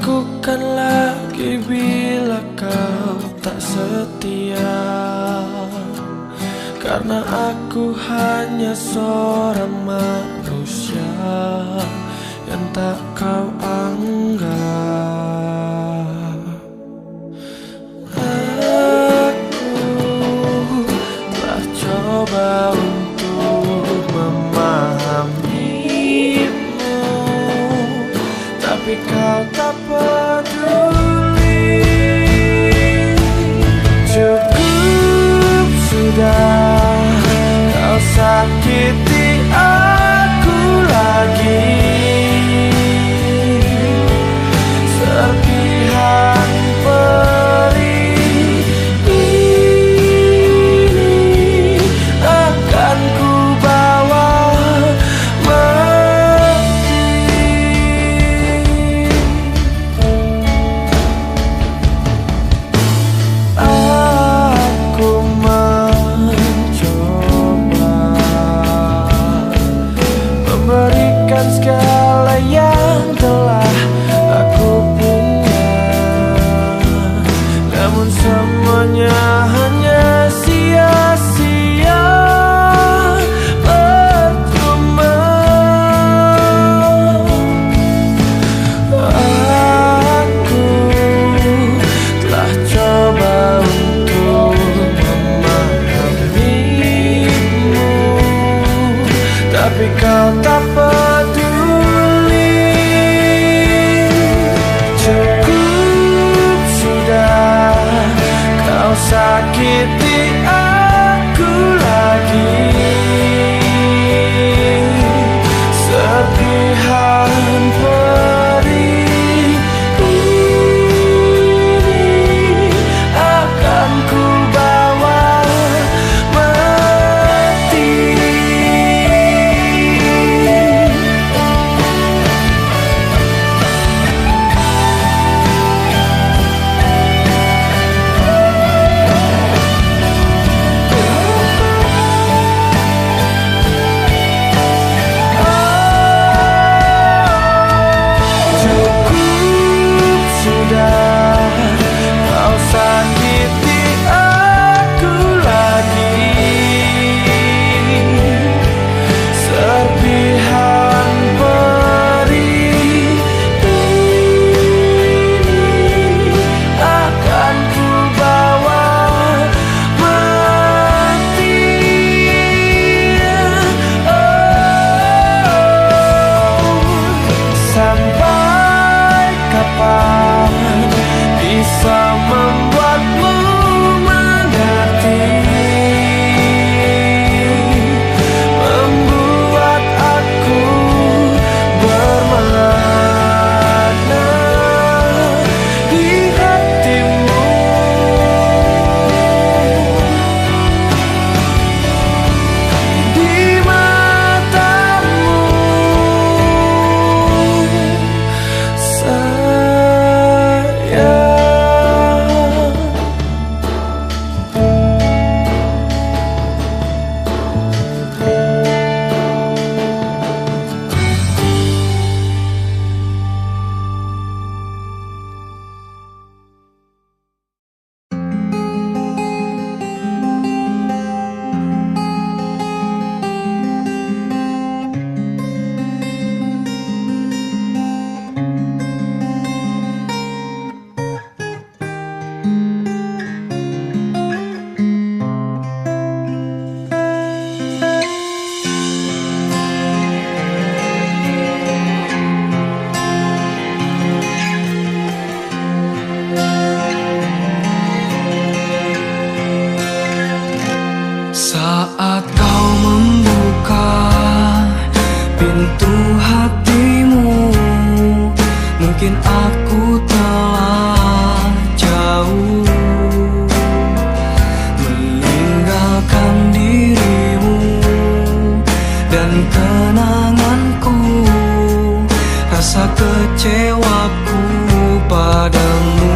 ragukan lagi bila kau tak setia, karena aku hanya seorang manusia yang tak kau anggap. Aku telah coba untuk memahamimu, tapi kau tak peduli. Cukup sudah, kau sakiti aku lagi. Serpihan perih ini akan ku bawa mati. Aku mencoba memberikan segala yang telah aku punya, namun semuanya hanya sia-sia, percuma. Aku telah coba untuk memahamimu, tapi kau tak peduli. Cukup sudah, kau sakiti aku lagi. Serpihan perih ini akan ku bawa mati. Cukup sudah, kau sakiti aku lagi. Serpihan perih ini akan ku bawa mati. Sampai kapan bisa membuatmu mengerti, membuat aku bermakna di hatimu. Di matamu sayang. Saat kau membuka pintu hatimu, mungkin aku telah jauh meninggalkan dirimu dan kenanganku, rasa kecewaku padamu.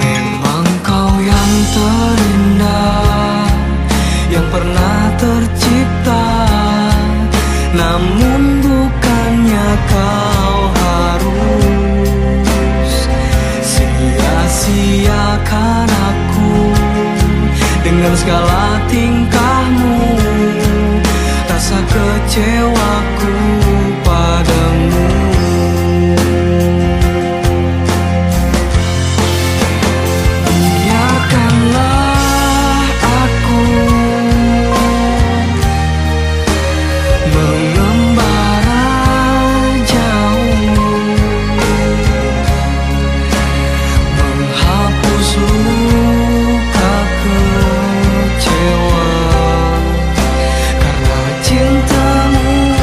Memang kau yang terindah yang pernah tercipta, namun bukannya kau harus sia-siakan aku dengan segala tingkahmu. Rasa kecewaku padamu. Biarkanlah aku mengembara jauh, menghapus luka kecewa karena cintamu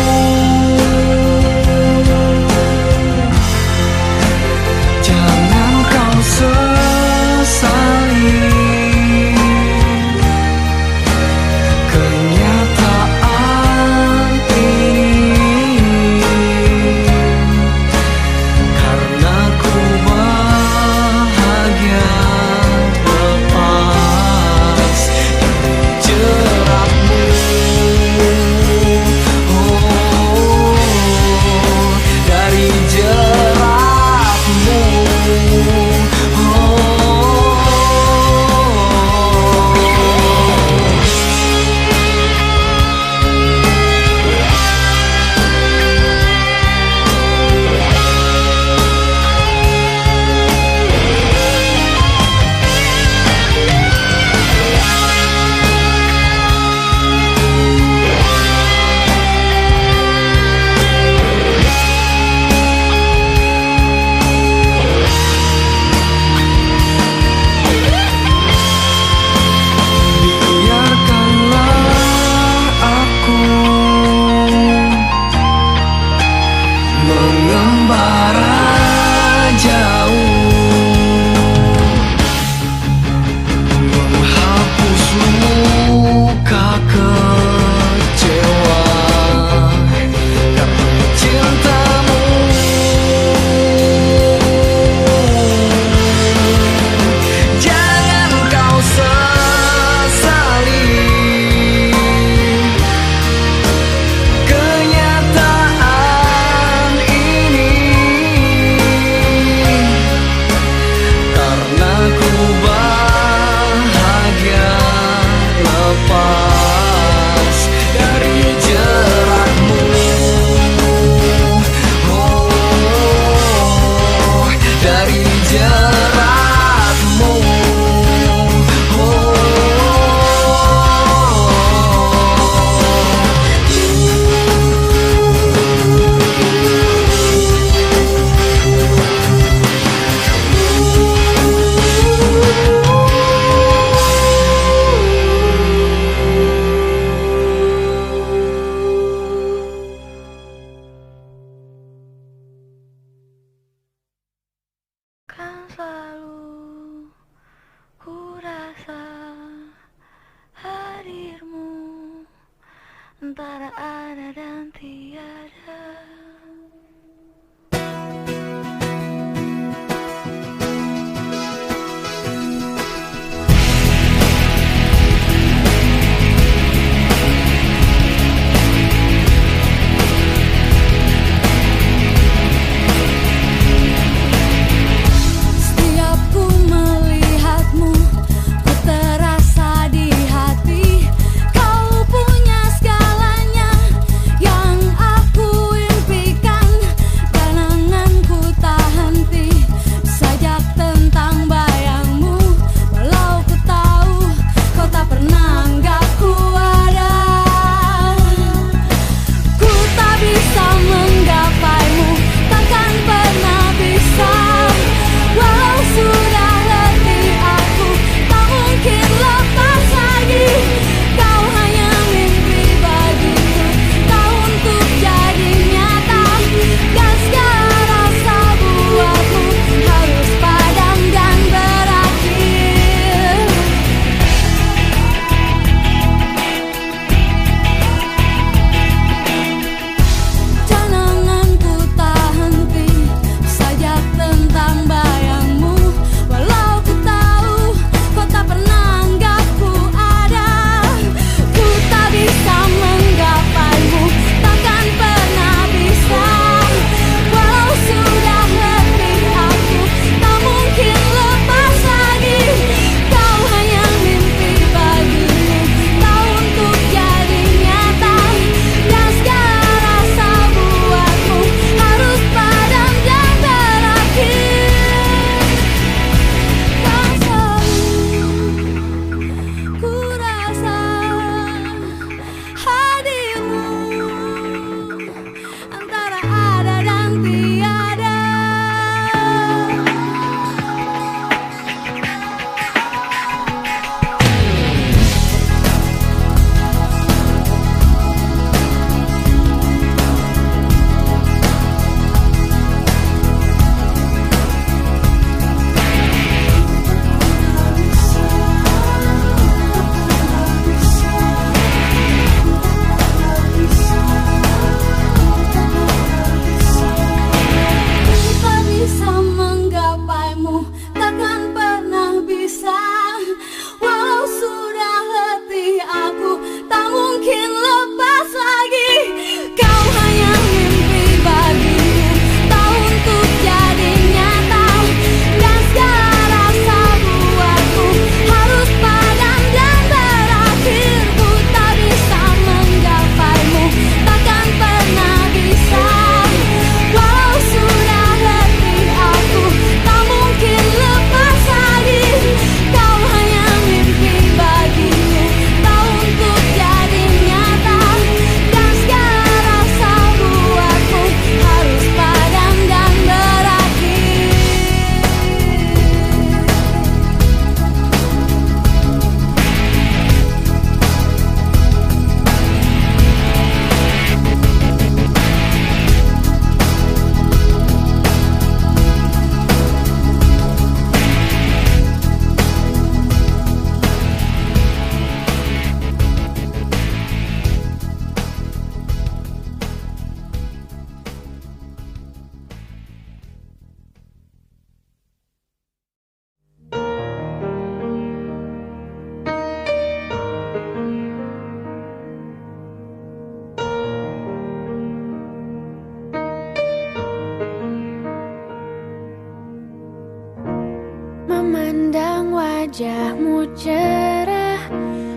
wajahmu cerah,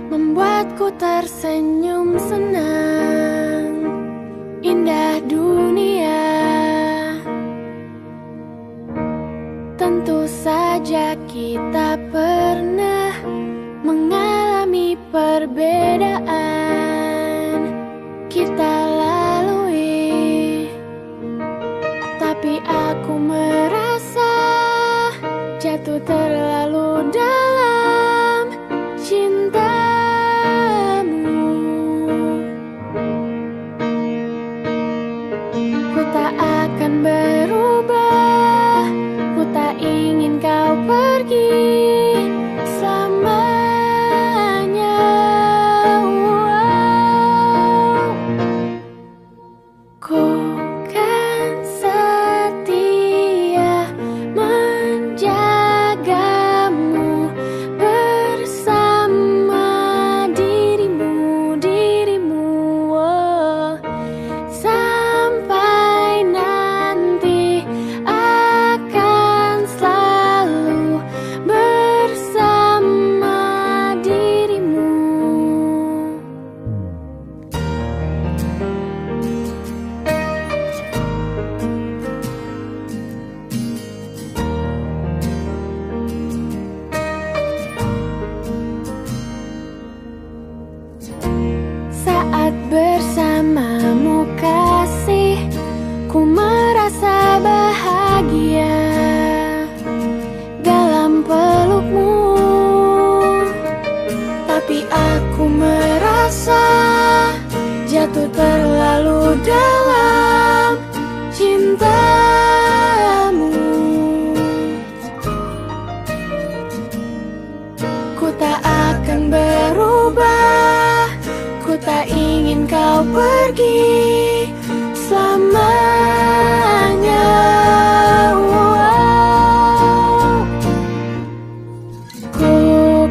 membuatku tersenyum senang. Indah dunia, tentu saja kita pernah mengalami perbedaan kita lalui, tapi aku merasa jatuh terlalu dalam cintamu. Ku tak akan berubah, ku tak ingin kau pergi selamanya. Ku kan setia menjagamu bersama dirimu, oh. Sampai nanti akan selalu bersama dirimu. Saat bersamamu kasih, ku merasa bahagia dalam pelukmu, tapi aku merasa jatuh terlalu dalam cintamu. Ku tak akan berubah, ku tak ingin kau pergi selamanya. Ku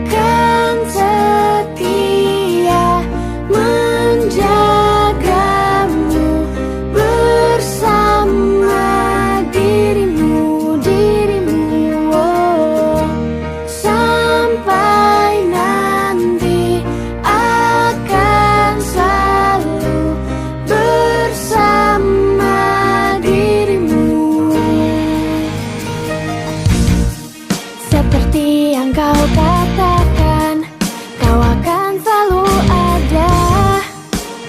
kan setia menjagamu bersama dirimu, oh. Sampai nanti akan selalu bersama dirimu. Seperti yang kau katakan, kau akan selalu ada.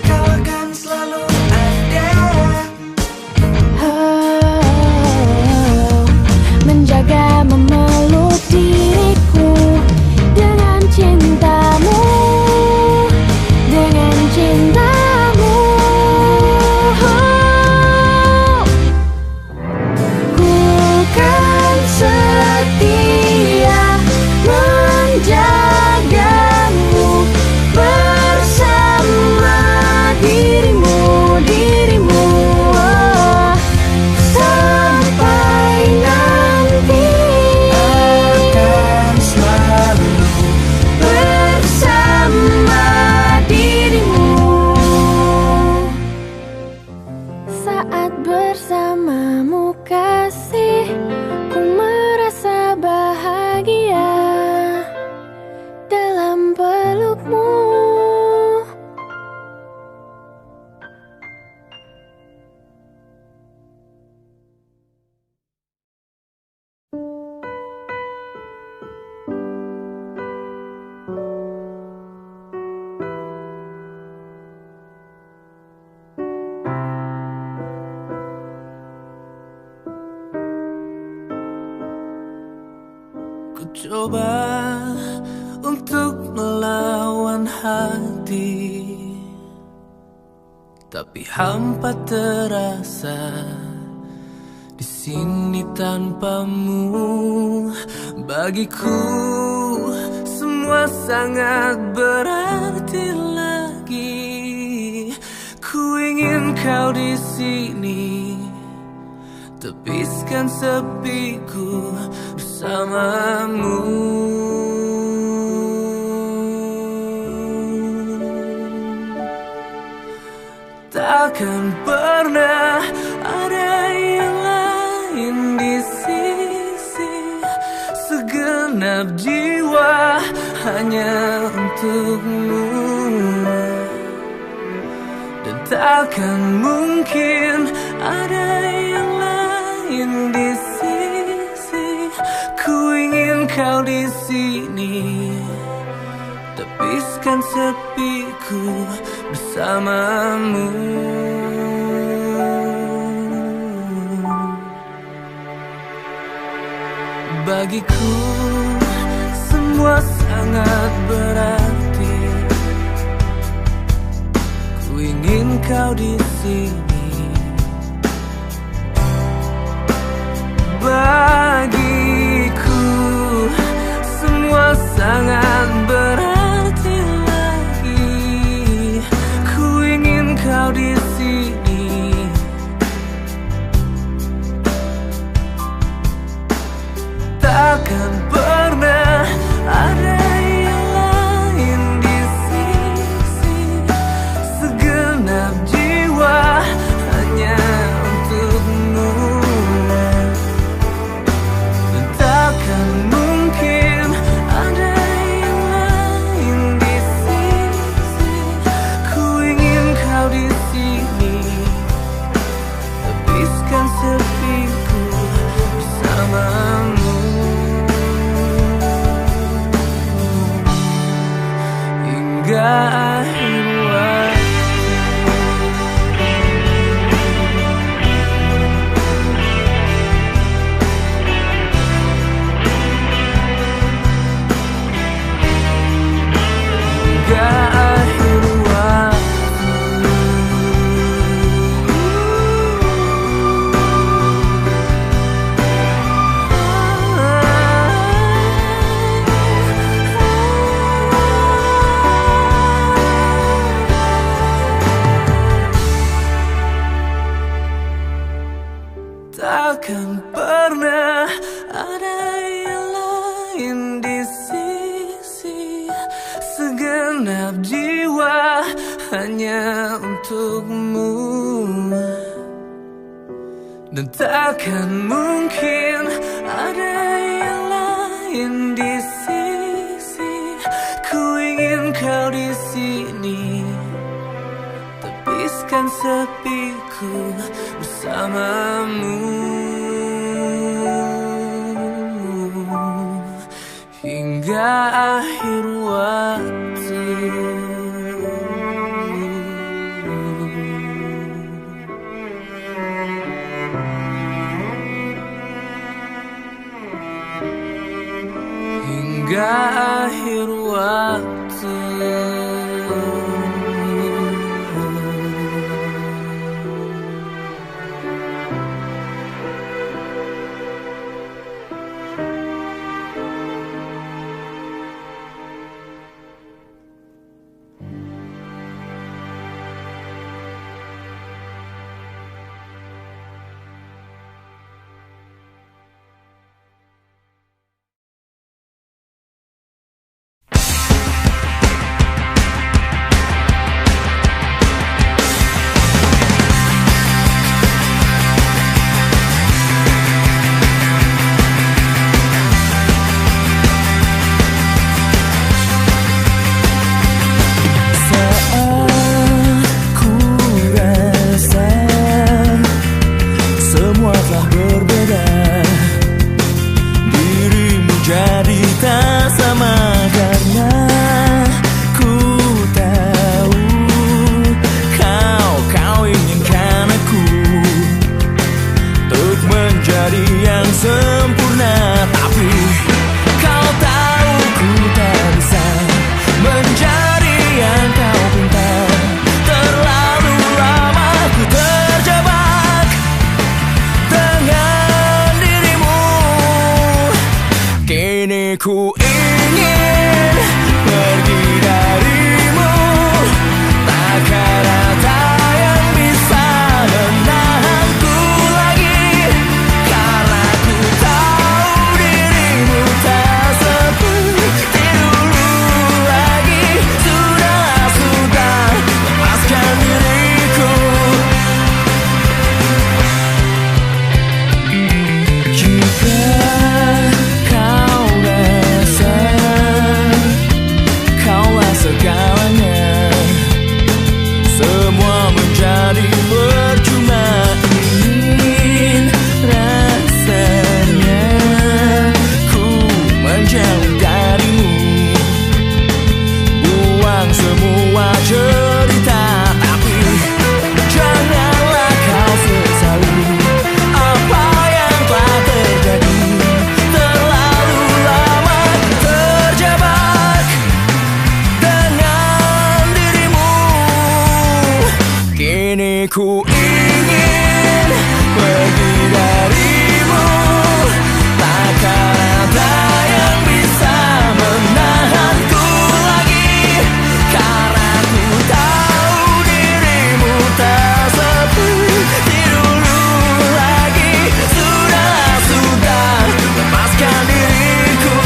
Kau akan selalu ada. Oh, menjaga, memeluk diriku dengan cintamu, dengan cintamu. Oh, ku kan setia menjagamu bersama dirimu, oh. Sampai nanti Akan selalu bersama dirimu. Saat bersamamu kasih, ku merasa bahagia dalam pelukmu. Ku coba untuk melawan hati, tapi hampa terasa di sini tanpamu. Bagiku semua sangat berarti lagi. Ku ingin kau di sini, tepiskan sepiku bersamamu. Takkan pernah ada yang lain di sisi. Segenap jiwa hanya untukmu. Dan takkan mungkin ada yang lain di sisi. Ku ingin kau di sini, tepiskan sepiku bersamamu. Bagiku semua sangat berarti. Ku ingin kau di sini. Bagiku semua sangat berarti lagi. Ku ingin kau di sini. Takkan pernah ada yang lain di sisi. Segenap jiwa hanya untukmu. Dan takkan mungkin ada yang lain di sisi. Ku ingin kau di sini, tepiskan sepiku bersamamu. Hingga akhir waktu. Hingga akhir waktu. Takkan pernah ada yang lain di sisi. Segenap jiwa hanya untukmu. Dan takkan mungkin ada yang lain di sisi. Ku ingin kau di sini, tepiskan sepiku bersamamu. Hingga akhir waktu. Hingga akhir waktu. ku ingin pergi darimu, takkan ada yang bisa menahanku lagi, karena ku tahu dirimu tak seperti dulu lagi. Sudah, lepaskan diriku.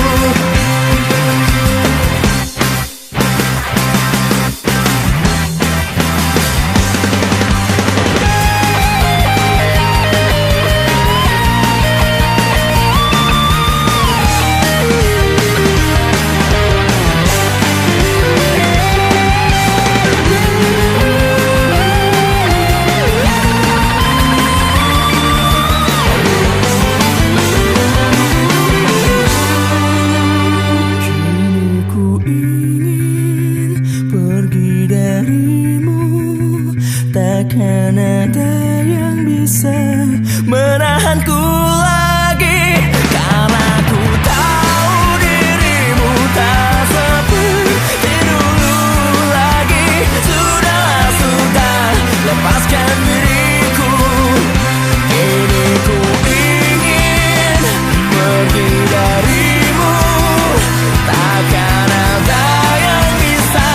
Takkan ada yang bisa menahanku lagi, karena ku tahu dirimu tak seperti dulu lagi. Sudah, lepaskan diriku. Kini ku ingin pergi darimu, takkan ada yang bisa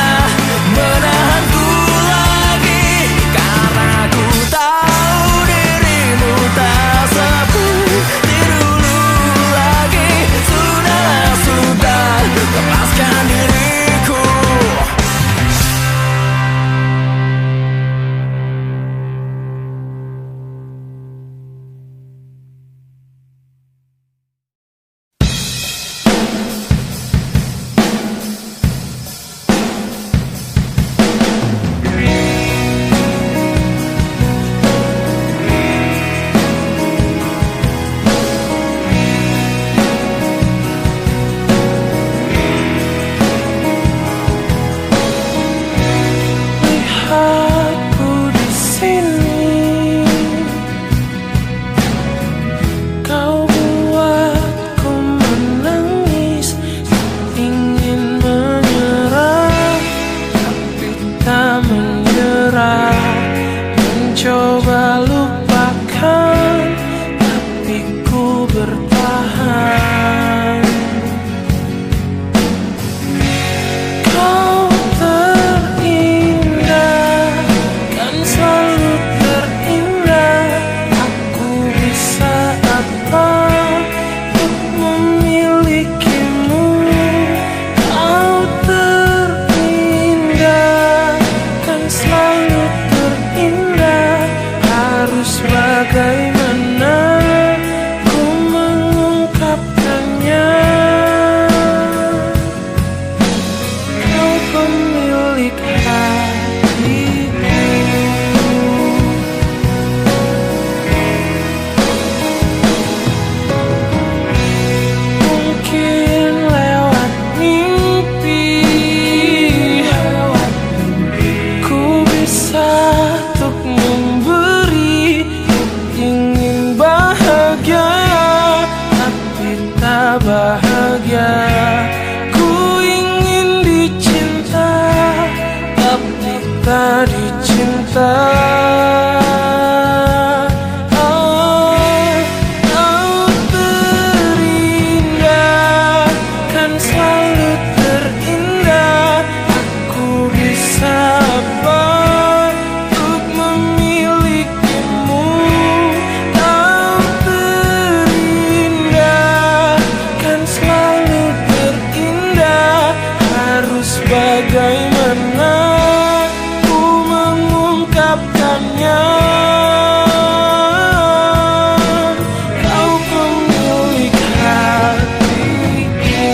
menahanku lagi, karena ku tahu dirimu tak seperti dulu lagi. Sudah, lepaskan diriku. Lihatku di sini, kau buatku menangis, ingin menyerah, tapi tak menyerah. Mencoba lupakan, tapi ku bertahan. Kau terindah, kan selalu terindah. Aku bisa apa untuk memilikimu? Kau terindah, kan selalu terindah. Harus bagaimana ku mengungkapkannya? Kau pemilik hatiku. Mungkin lewat mimpi, ku bisa untuk memberi. Ingin bahagia, tapi tak bahagia. Ku ingin dicinta, tapi tak dicinta. Kau terindah, kan selalu terindah. Aku bisa apa untuk memilikimu? Kau terindah, kan selalu terindah. Harus bagaimana ku mengungkapkannya? Kau pemilik hatiku.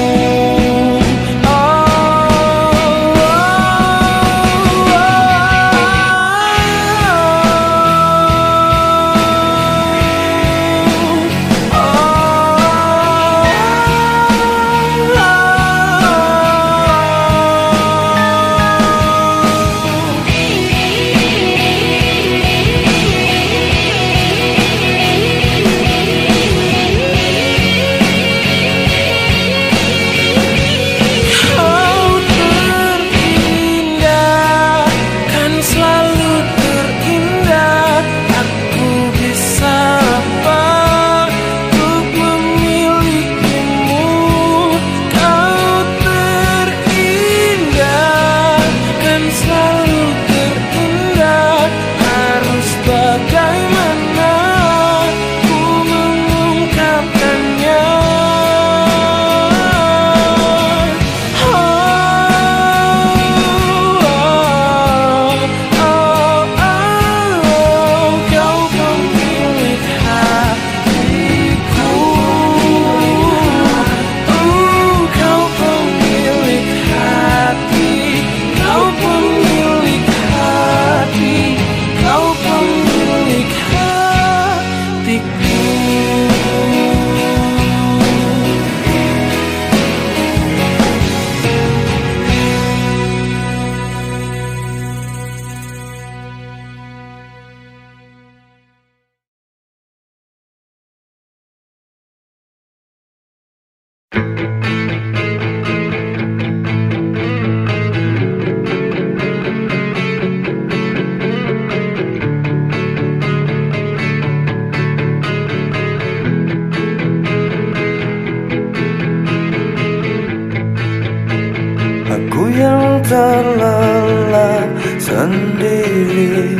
Aku yang terlelap sendiri,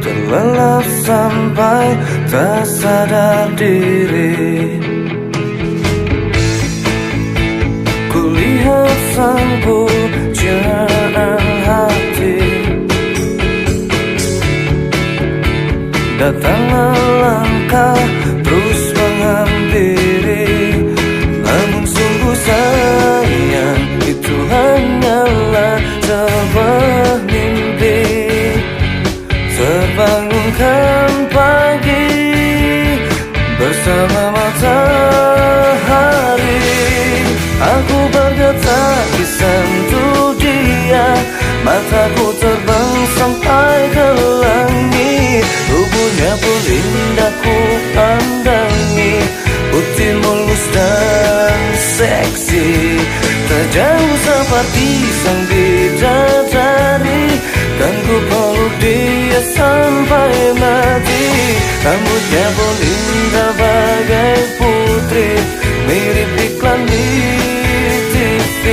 terlelap sampai tak sadar diri. Kulihat sang pujaan hati, datanglah langkah terus menghampiri. Namun sungguh sayang, itu hanyalah sebuah mimpi. Terbangunkan pagi bersama matahari, aku berkata kisah untuk dia. Mataku terbang sampai ke langit, tubuhnya pun indah ku pandangi. Putih mulus dan seksi, tak jauh seperti sang bidadari. Kan ku peluk dia sampai mati. Rambutnya pun indah bagai putri, mirip iklan di TV.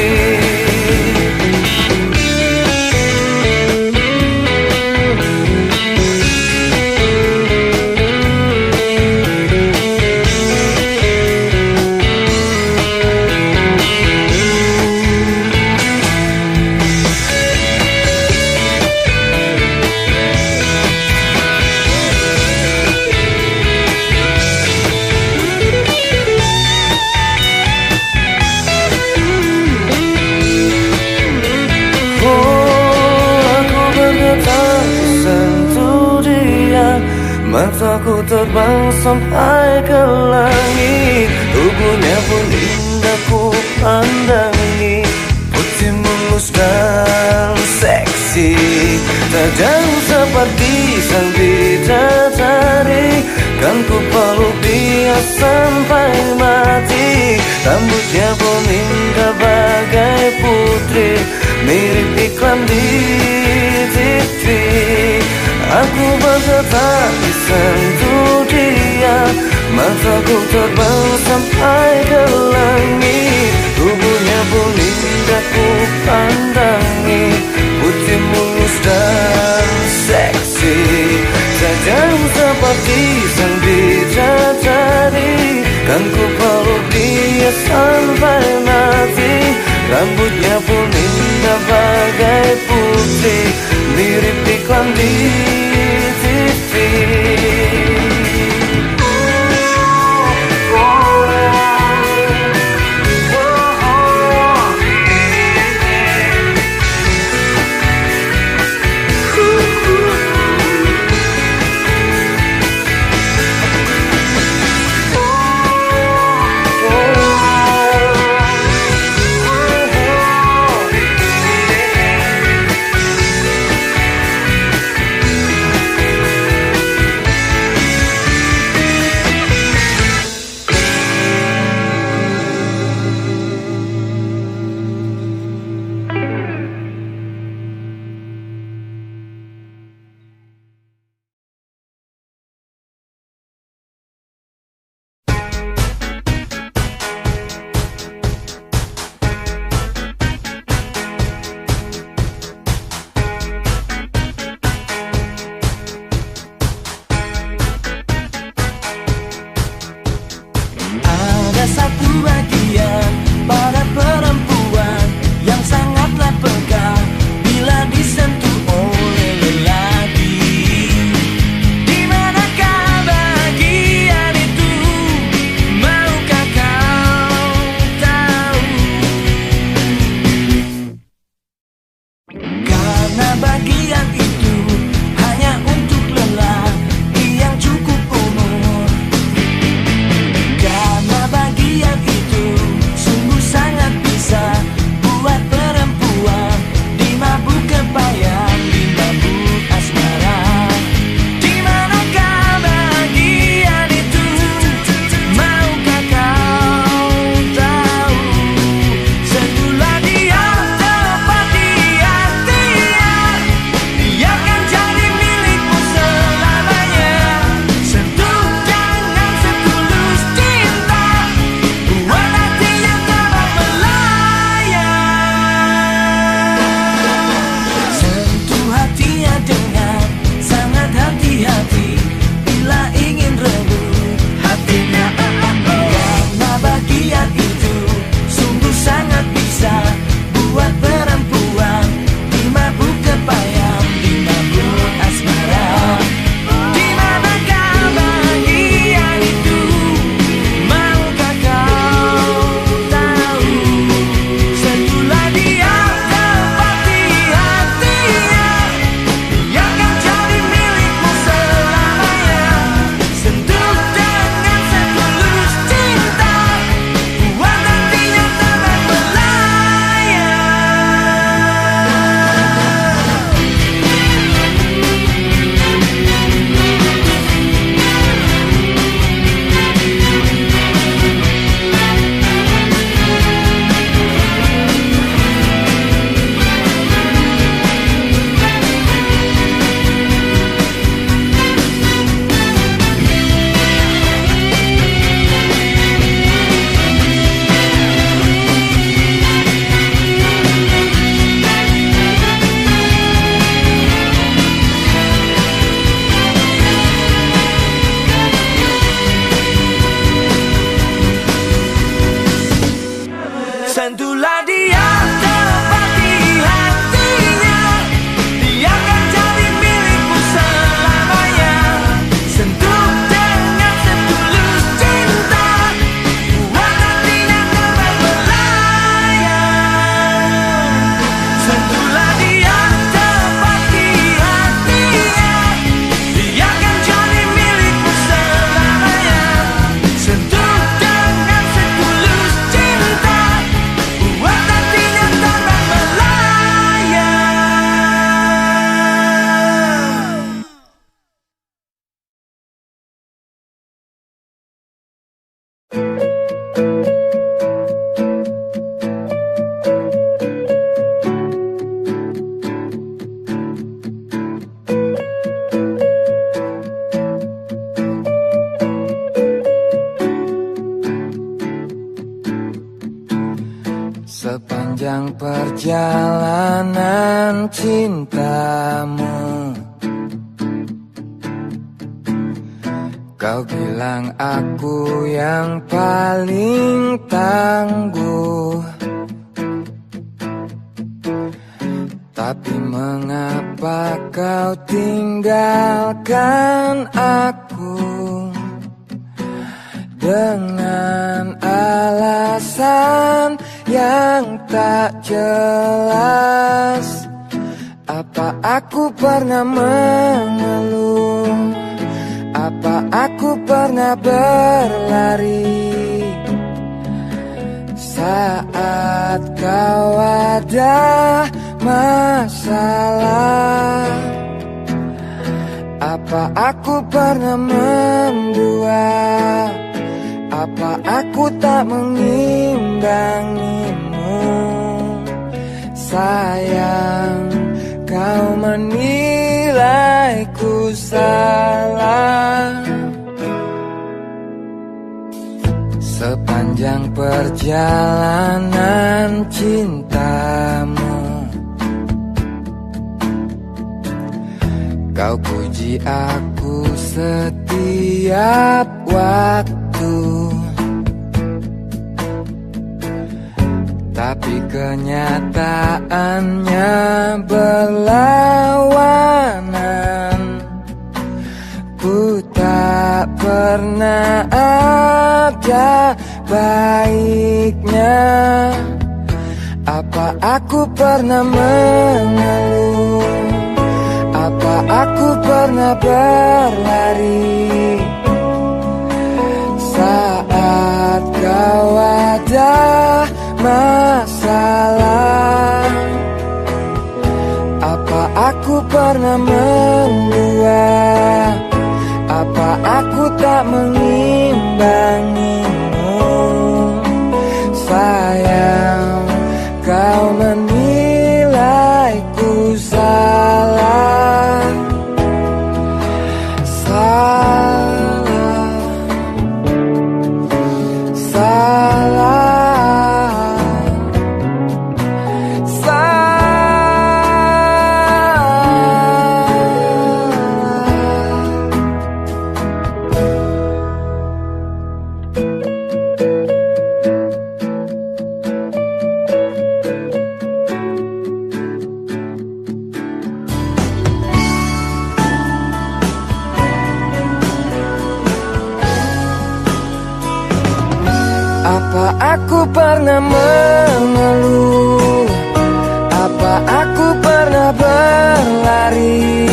Mataku terbang sampai ke langit, tubuhnya pun indah ku pandangi. Putih mulus dan seksi, tak jauh seperti sang bidadari. Kan ku peluk dia sampai mati. Rambutnya pun indah bagai putri, mirip iklan di TV. Aku berkata kisah untuk dia. Mataku terbang sampai ke langit, tubuhnya pun indah ku pandangi. Putih mulus dan seksi, tak jauh seperti sang bidadari. Kan ku peluk dia sampai mati. Rambutnya pun indah bagai putri, mirip iklan di TV. Sentuhlah dia tepat di hatinya, dia akan jadi milikmu selamanya. Sentuh dengan setulus cinta, buat hatinya terbang melayang. Sentuhlah dia tepat di hatinya, dia akan jadi milikmu selamanya. Sentuh dengan setulus cinta, buat hatinya terbang melayang. Sepanjang perjalanan cintamu, kau bilang aku yang paling tangguh. Tapi mengapa kau tinggalkan aku dengan alasan yang tak jelas? Apa aku pernah mengeluh? Apa aku pernah berlari saat kau ada masalah? Apa aku pernah mendua? Apa aku tak mengimbangimu? Sayang, kau menilaiku salah. Sepanjang perjalanan cintamu, kau puji aku setiap waktu. Tapi kenyataannya berlawanan. Ku tak pernah ada baiknya. Apa aku pernah mengeluh? Apa aku pernah berlari saat kau ada masalah? Apa aku pernah mendua? Apa aku tak mengimbangimu? Sayang, kau menilaiku salah. Salah, salah. Apa aku pernah mengeluh? Apa aku pernah berlari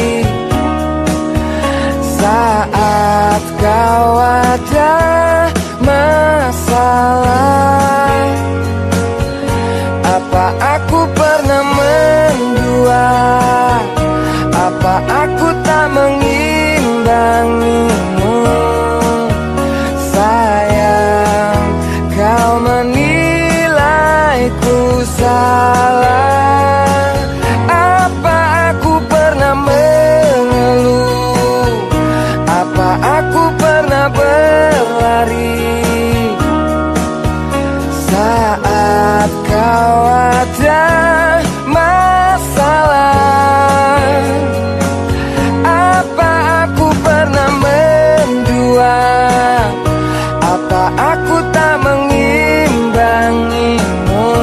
saat kau ada masalah? Apa aku pernah mendua? Apa aku tak mengimbangimu? Sayang, kau menilaiku salah. Apa aku pernah mengeluh? Apa aku pernah berlari saat kau ada masalah? Apa aku pernah mendua? Apa aku tak mengimbangimu?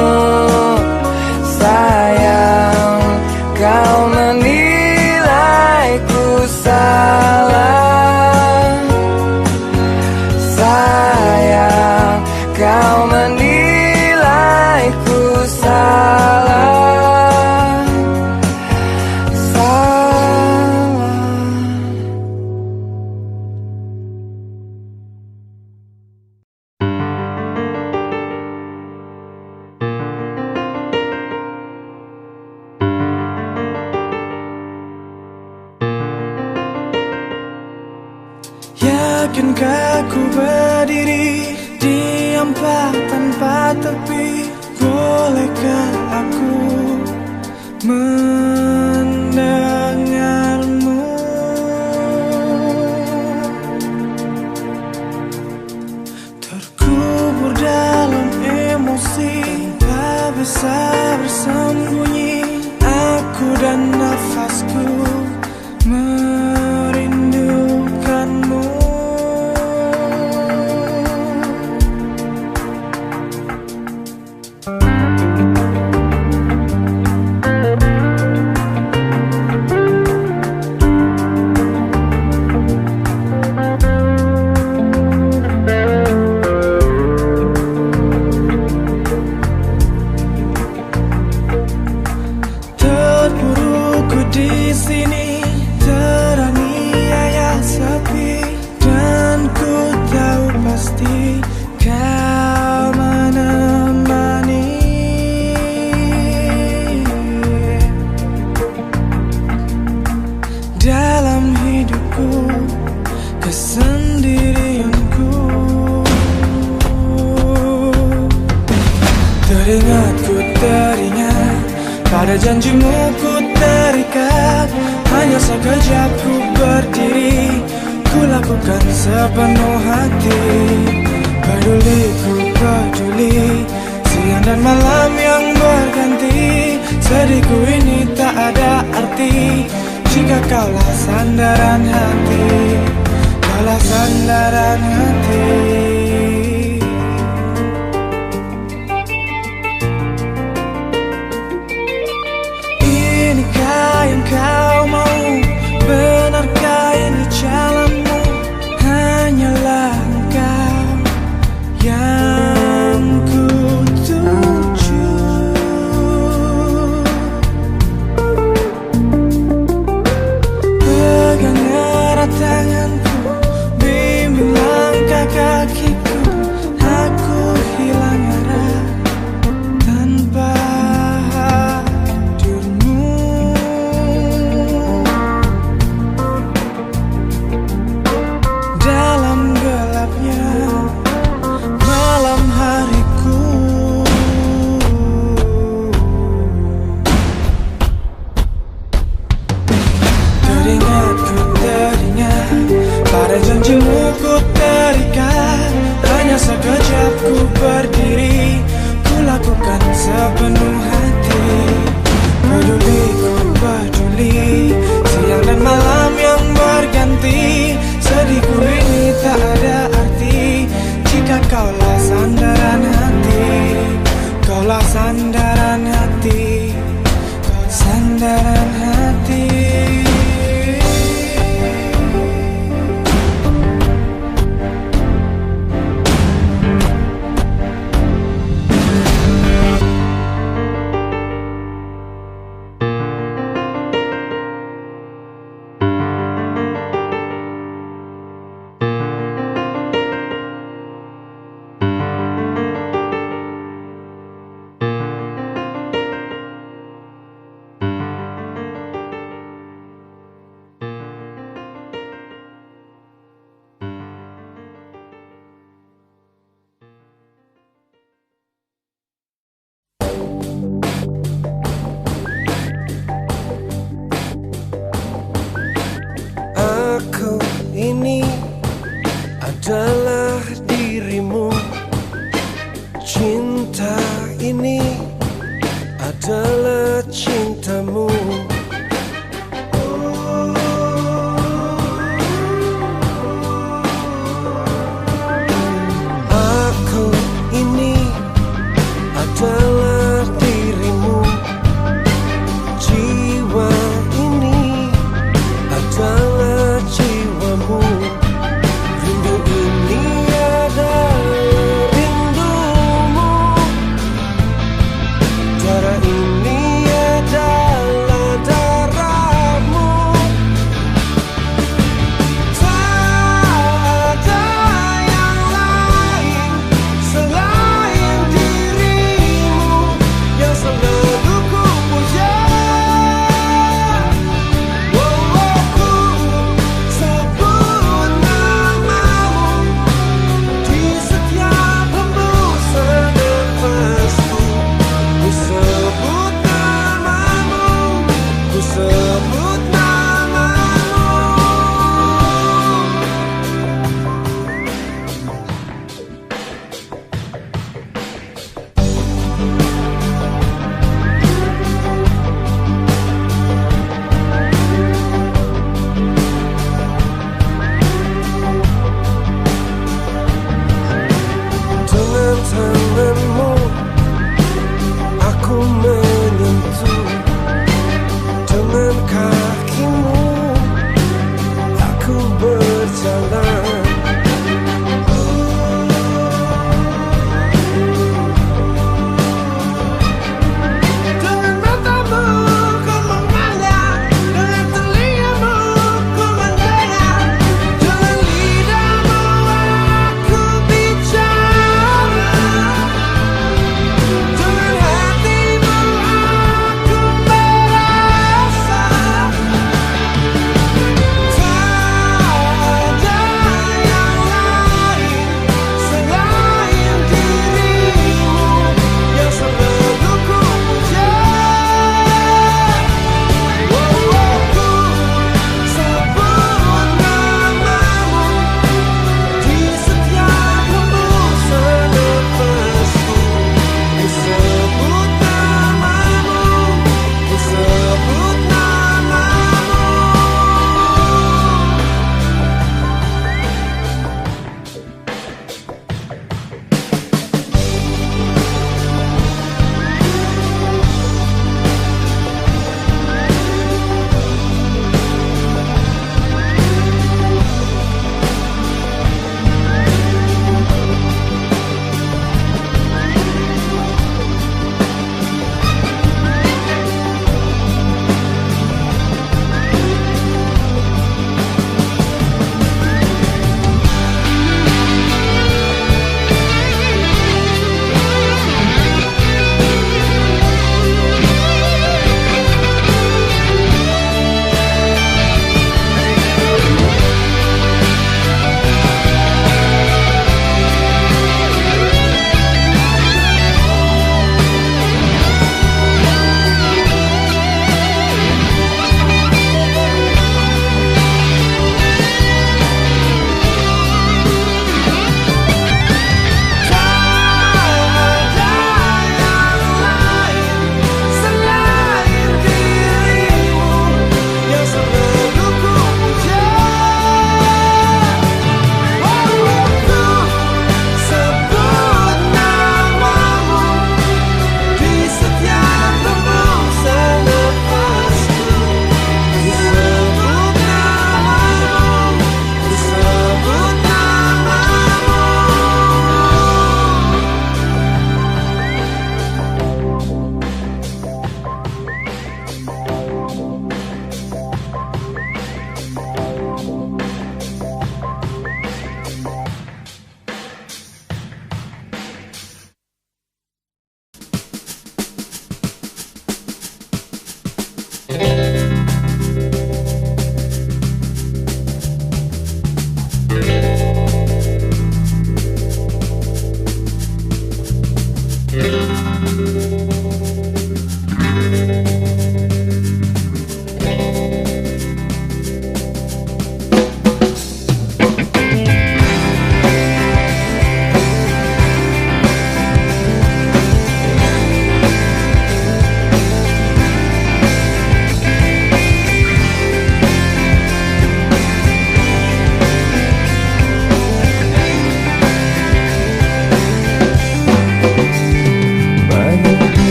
Mungkinkah ku berdiri diam tanpa tepi? Bolehkah aku mendengarmu? Terkubur dalam emosi, tak bisa bersembunyi. Aku dan nafasku merindukanmu. Di sini teraniaya sepi, dan ku tahu pasti kau menemani. Dalam hidupku, kesendirianku, teringat pada janjimu ku terikat. Hanya sekejap ku berdiri, ku lakukan sepenuh hati. Peduli ku peduli, siang dan malam yang berganti. Sedihku ini tak ada arti jika kaulah sandaran hati, kaulah sandaran hati. Yang kau mau, benarkah ini jalanmu? Hanyalah engkau yang ku tuju. Pegang erat tanganku, bimbing langkah kakiku. Aku hilang arah tanpa ku terikat. Hanya sekejap ku berdiri, ku lakukan sepenuh hati. Peduli ku peduli, siang dan malam yang berganti. Sedihku ini tak ada arti jika kaulah sandaran hati, kaulah sandaran hati, sandaran hati. adalah dirimu. Cinta ini adalah cintamu. Aku ini adalah dirimu. Jiwa ini adalah jiwamu. Rindu ini adalah rindumu. Darah ini adalah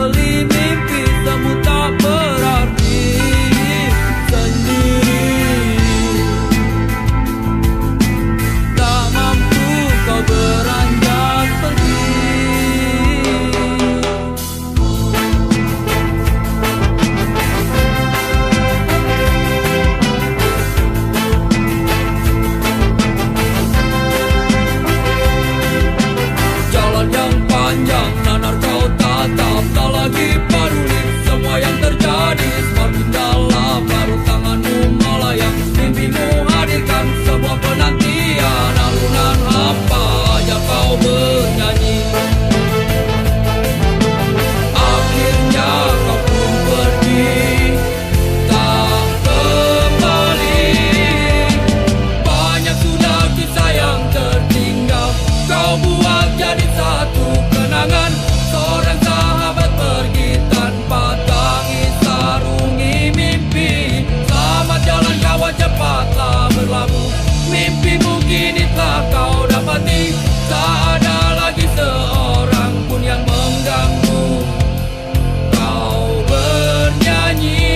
beli mimpi semu tak berarti sendiri. Tak mampu kau beranjak pergi. Jalan yang panjang nanar kau tatap, tak lagi peduli semua yang terjadi. Semakin dalam larut tanganmu melayang, mimpimu hadirkan sebuah penantian. Alunan hampa aja kau bernyanyi. Akhirnya kau pun pergi, tak kembali. Banyak sudah kisah yang tertinggal, kau buat jadi satu kenangan. Seorang sahabat pergi tanpa tangis sarungi mimpi. Selamat jalan kawan, cepatlah berlabuh. Mimpimu kini telah kau dapati. Tak ada lagi seorang pun yang mengganggu kau bernyanyi.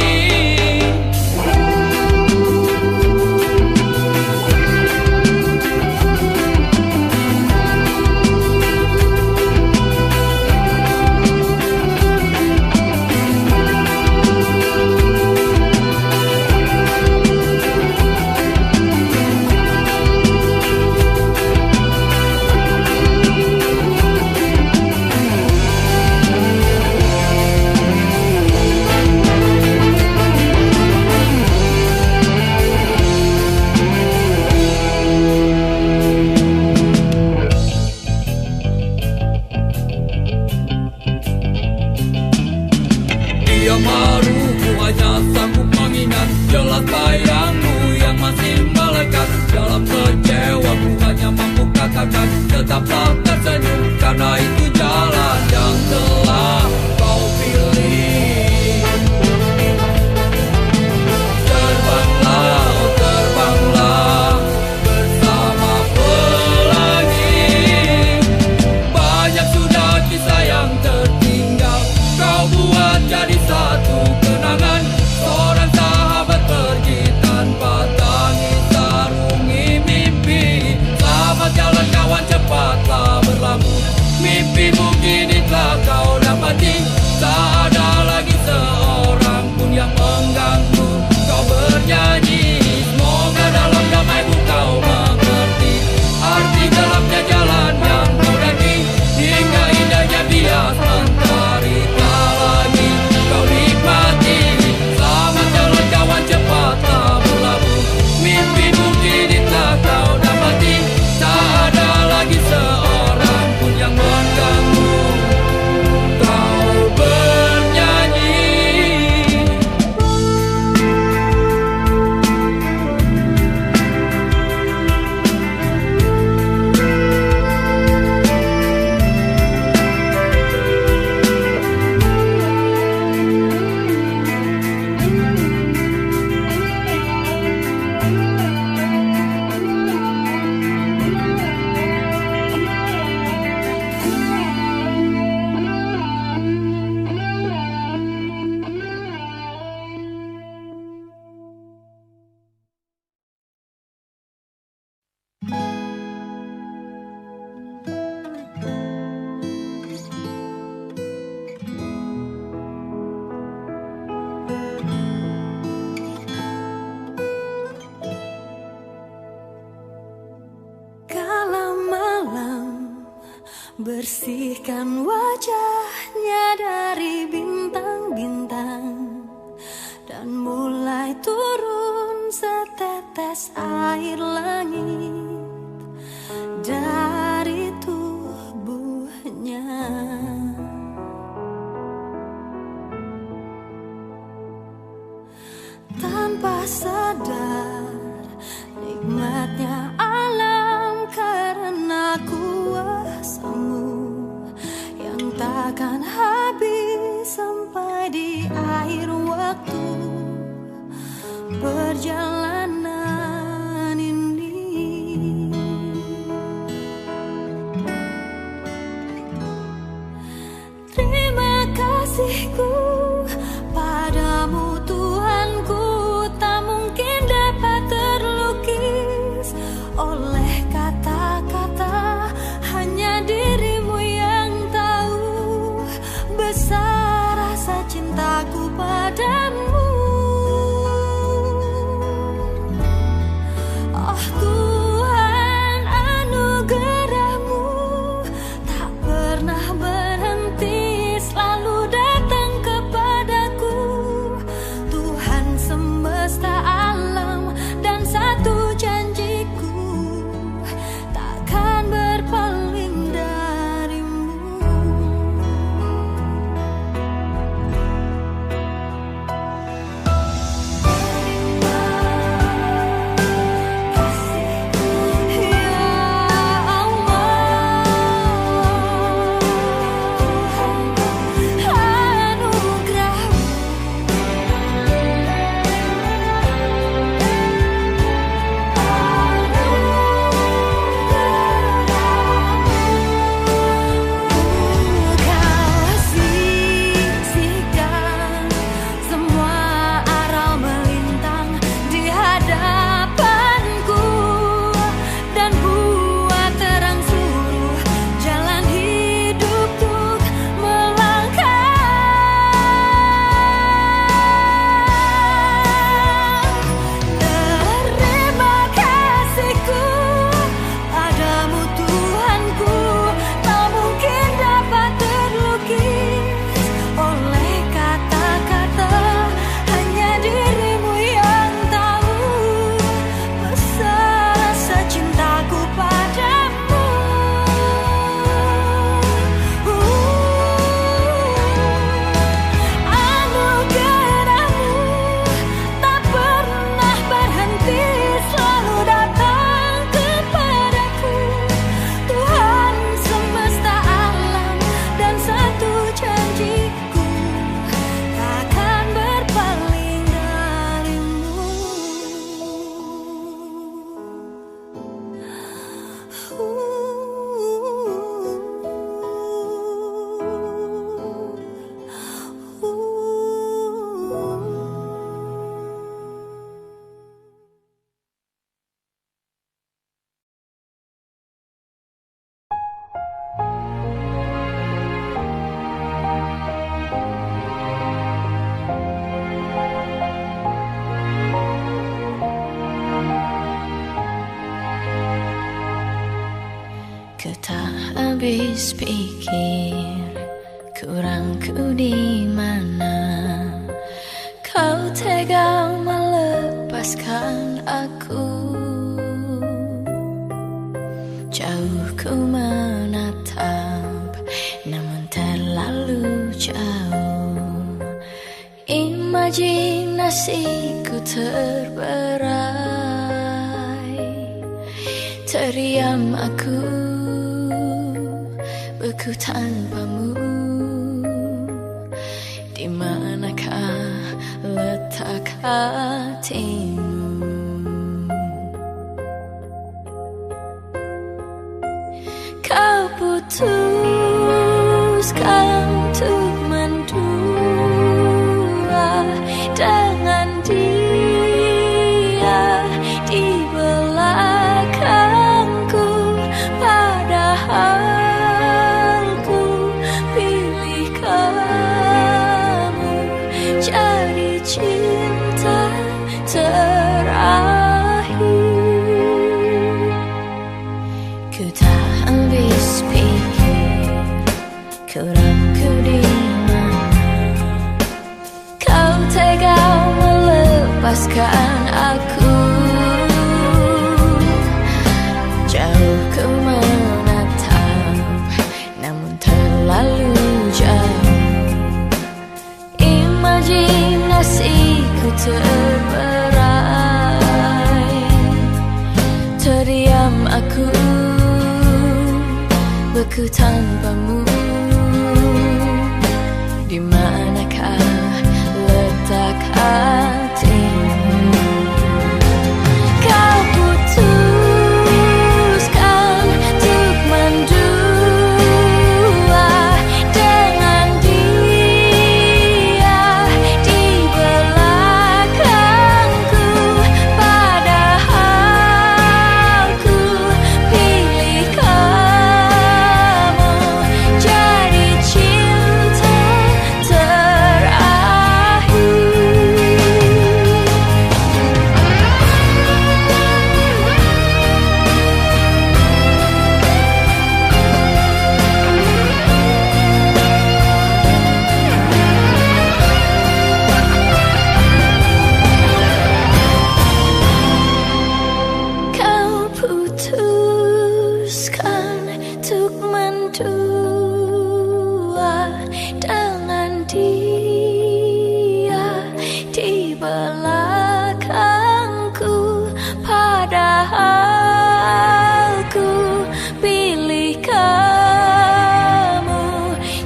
Dia maruku hanya sanggup mengingat jelas bayangmu yang masih melekat. Dalam kecewaku hanya mampu katakan tetaplah tersenyum, karena itu jalan yang telah kau pilih. Terbanglah, oh terbanglah bersama pelangi. Banyak sudah kisah yang tertinggal, kau buat jadi satu kenangan. Seorang sahabat pergi tanpa tangis sarungi mimpi. Selamat jalan kawan, cepatlah berlabuh. Mimpimu kini telah kau dapati. Tak ada lagi seorang pun yang mengganggu kau bernyanyi. Semoga dalam damaimu kau mengerti arti gelapnya jalan yang kau daki. Hingga indahnya bias mentari tak lagi kau nikmati. Selamat jalan kawan, cepatlah berlabuh. Mimpimu kini telah kau dapati. Tak ada lagi seorang pun yang mengganggu kau bernyanyi. Kala malam bersihkan wajahnya dari bintang-bintang, dan mulai turun setetes air langit dari tubuhnya. Tanpa sadar nikmatnya alam karena kuasamu yang takkan habis sampai di akhir waktu perjalanan ini. Terima kasih kasihku padamu Tuhanku tak mungkin dapat terlukis oleh kata-kata. Hanya dirimu yang tahu besar rasa cintaku padamu. Oh Tuhan, anugerahmu tak pernah berhenti, selalu datang kepadaku. Tuhan semesta alam dan satu janjiku, takkan berpaling darimu. Ku tak habis pikir kurangku di mana kau tega melepaskan aku. Jauh ku menatap, namun terlalu jauh. Imajinasiku terberai, terdiam aku, beku tanpamu. Di manakah letak hatimu? Kau putuskan untuk mendua dengan dia di belakangku, padahal ku pilih kamu jadi cinta terakhir. Ku tak habis pikir kurangku di mana kau tega melepaskan aku. Jauh ku menatap, namun terlalu jauh. Imajinasiku terberai, terdiam aku, beku tanpamu. Di manakah letak hatimu? Kau putuskan untuk mendua dengan dia dengan dia di belakangku, padahal ku pilih kamu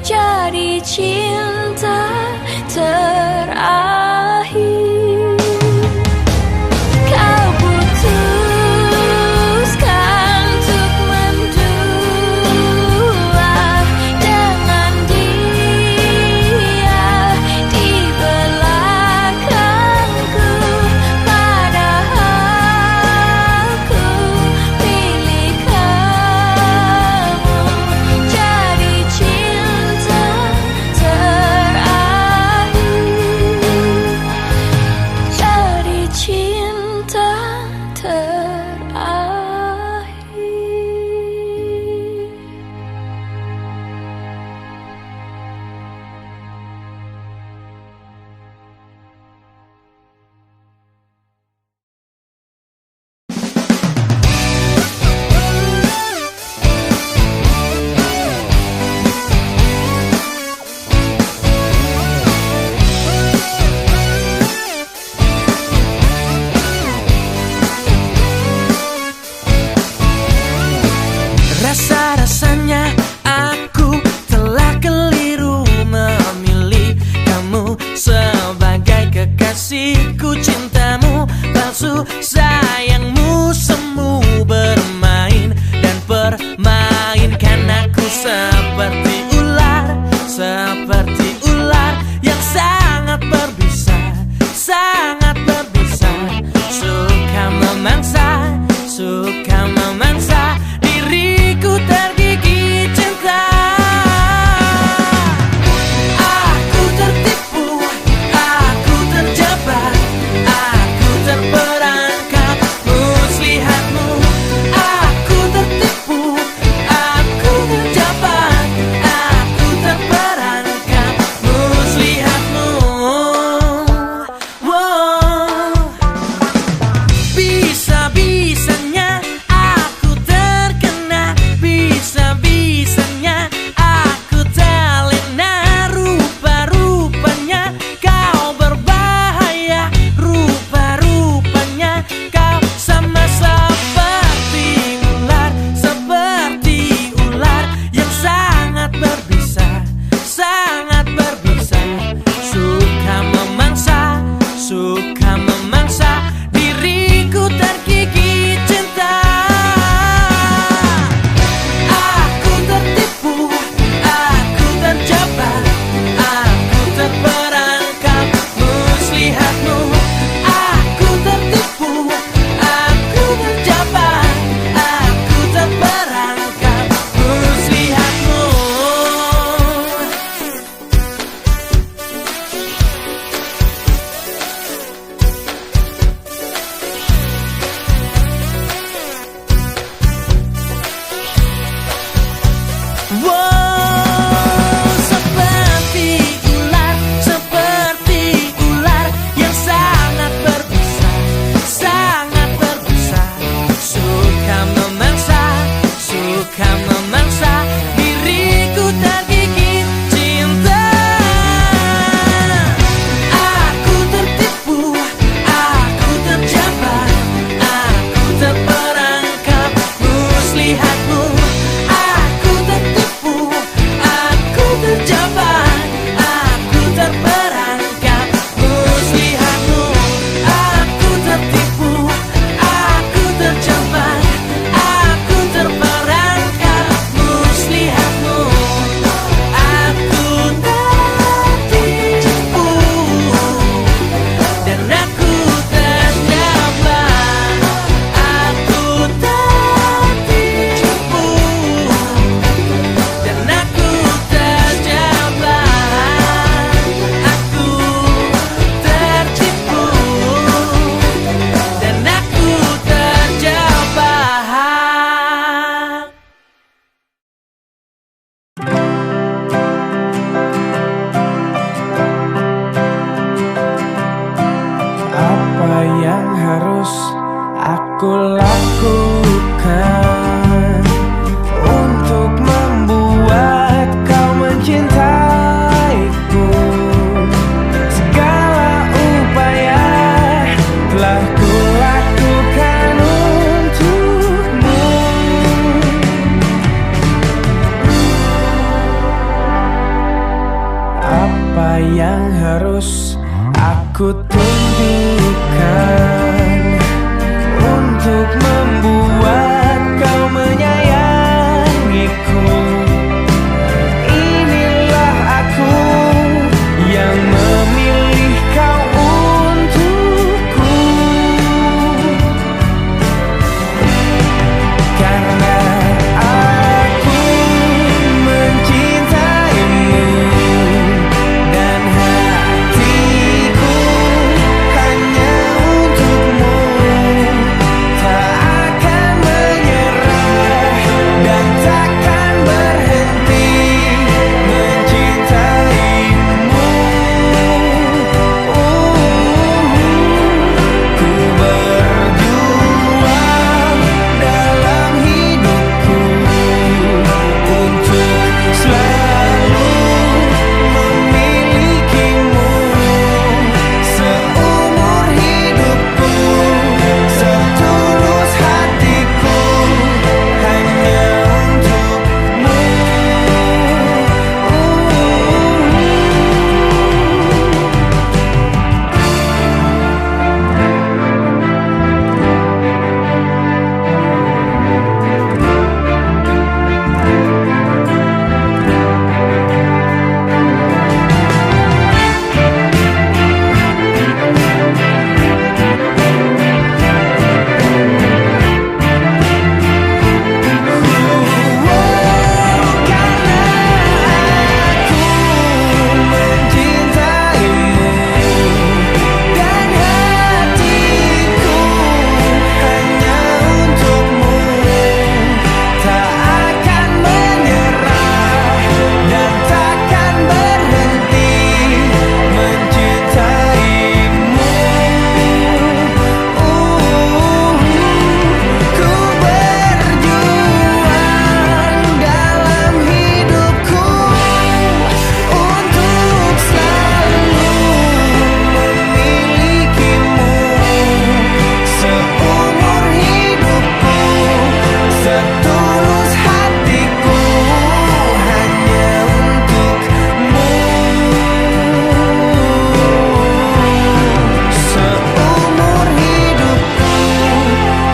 jadi cinta terakhir. Kau putuskan untuk mendua dengan dia di belakangku, padahal ku pilih kamu jadi cinta terakhir, jadi cinta terakhir. Rasa-rasanya aku telah keliru memilih kamu sebagai kekasihku. Cintamu palsu, sayangmu semu, bermain dan permainkan aku seperti ular yang sangat berbisa, suka memangsa diriku tergigit cinta. Aku tertipu, aku terjebak, aku terperangkap muslihatmu. Aku tertipu, aku terjebak, yang harus aku tunjukkan untuk membuat kau menyayangiku. Inilah aku yang memilih kau untukku, karena aku mencintaimu dan hatiku hanya untukmu. Tak akan menyerah dan takkan berhenti mencintaimu. Ku berjuang dalam hidupku untuk selalu memilikimu. Seumur hidupku, setulus hatiku hanya untukmu. Karena aku mencintaimu dan hatiku hanya untukmu. Tak akan menyerah dan takkan berhenti mencintaimu. Ku berjuang dalam hidupku untuk selalu memilikimu. Seumur hidupku, setulus hatiku hanya untukmu. Seumur hidupku,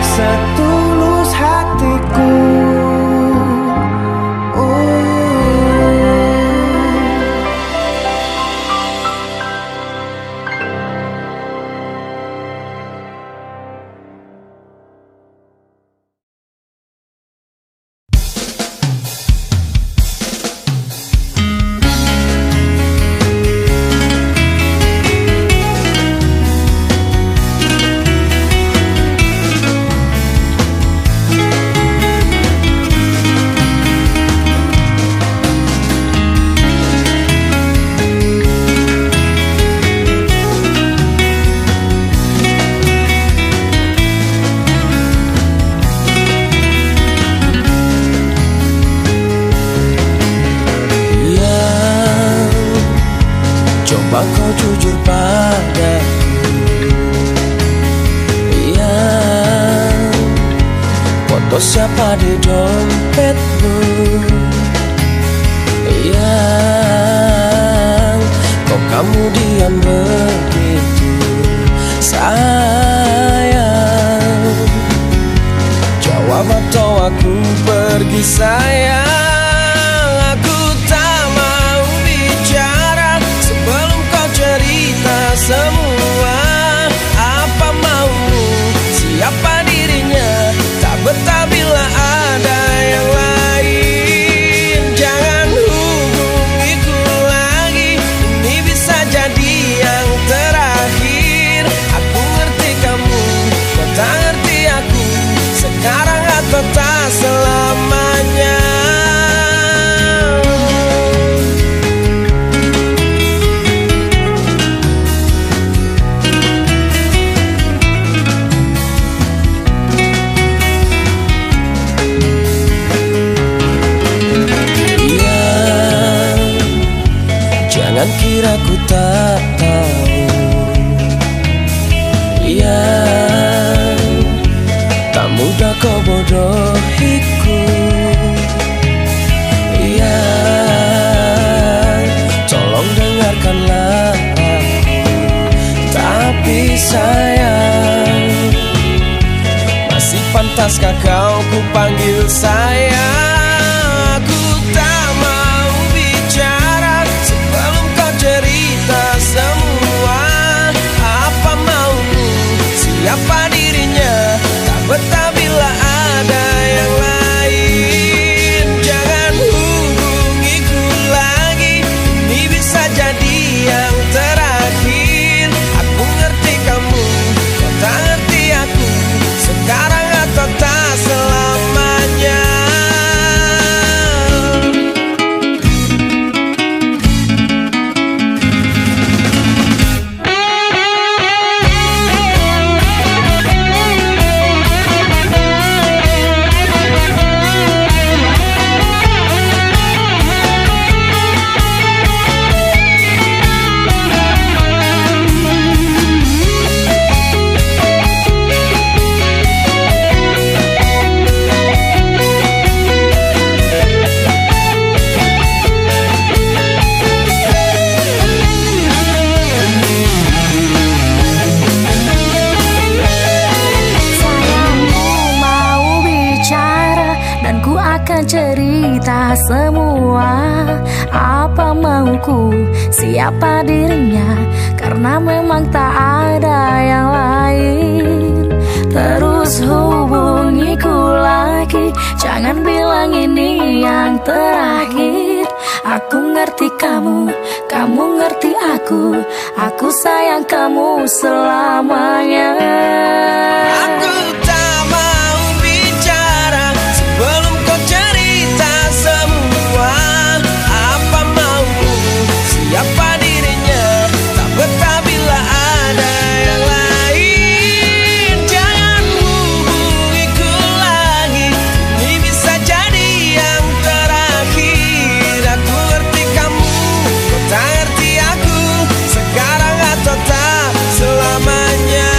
setulus hatiku. Coba kau jujur padaku, foto siapa di dompetmu? Kok kamu diam begitu sayang? Jawab atau aku pergi sayang. Aku tak mau bicara sebelum kau cerita semua. Apa maumu, siapa dirinya, tak betah bila ada yang lain. Jangan hubungiku lagi, ini bisa jadi yang terakhir. Aku ngerti kamu, kau tak ngerti aku, sekarang atau tak selamanya. Jangan kira ku tak tahu, tak mudah kau bodohiku. Tolong dengarkanlah pantaskah kau ku panggil sayang? Aku tak mau bicara sebelum kau cerita semua. Apa maumu, siapa dirinya, tak betah bila ada yang lain. Jangan hubungiku lagi, ini bisa jadi yang terakhir. Aku ngerti kamu, kau tak ngerti aku, sekarang atau tak selamanya. Cerita semua apa mauku, siapa dirinya, karena memang tak ada yang lain. Terus hubungiku lagi, jangan bilang ini yang terakhir. Aku ngerti kamu, kamu ngerti aku sayang kamu selamanya. Aku tak mau bicara sebelum kau cerita semua. Apa maumu, siapa dirinya, tak betah bila ada yang lain. Jangan hubungiku lagi, ini bisa jadi yang terakhir. Aku ngerti kamu, kau tak ngerti aku, sekarang atau tak selamanya.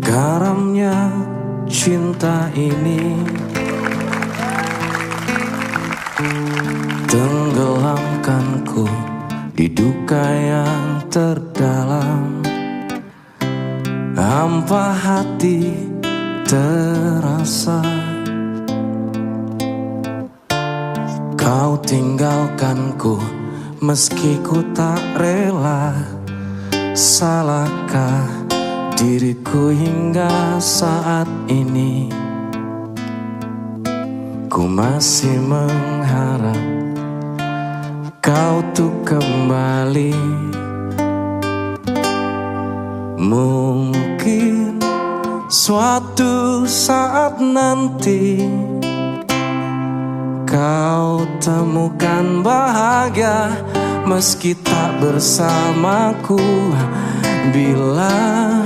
Garamnya cinta ini tenggelamkanku di duka yang terdalam. Hampa hati terasa, kau tinggalkanku meski ku tak rela. Salahkah diriku hingga saat ini? Ku masih mengharap kau tuh kembali. Mungkin suatu saat nanti kau temukan bahagia meski tak bersamaku. Bila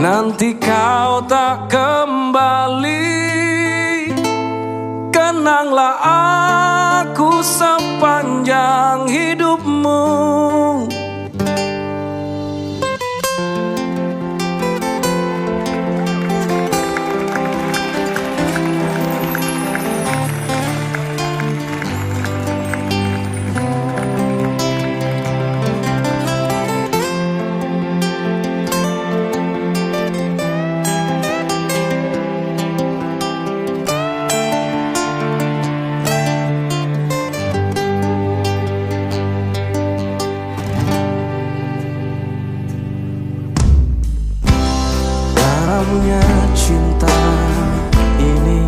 nanti kau tak kembali, kenanglah aku sepanjang hidupmu. Garamnya cinta ini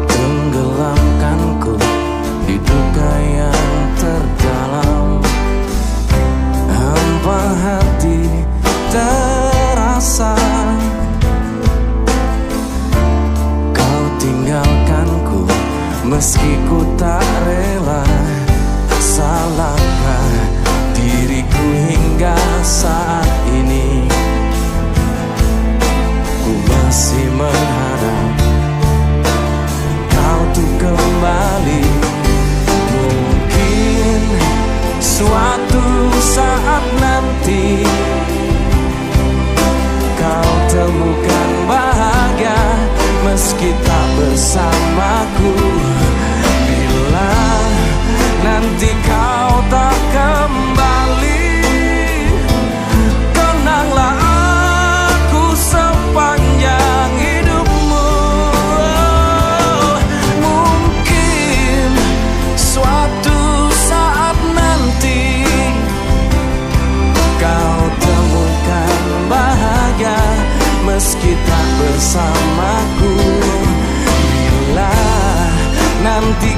tenggelamkanku di duka yang terdalam. Hampa hati terasa, kau tinggalkanku meski ku tak rela. Salahkah diriku hingga saat ini? meski tak bersamaku. Bila nanti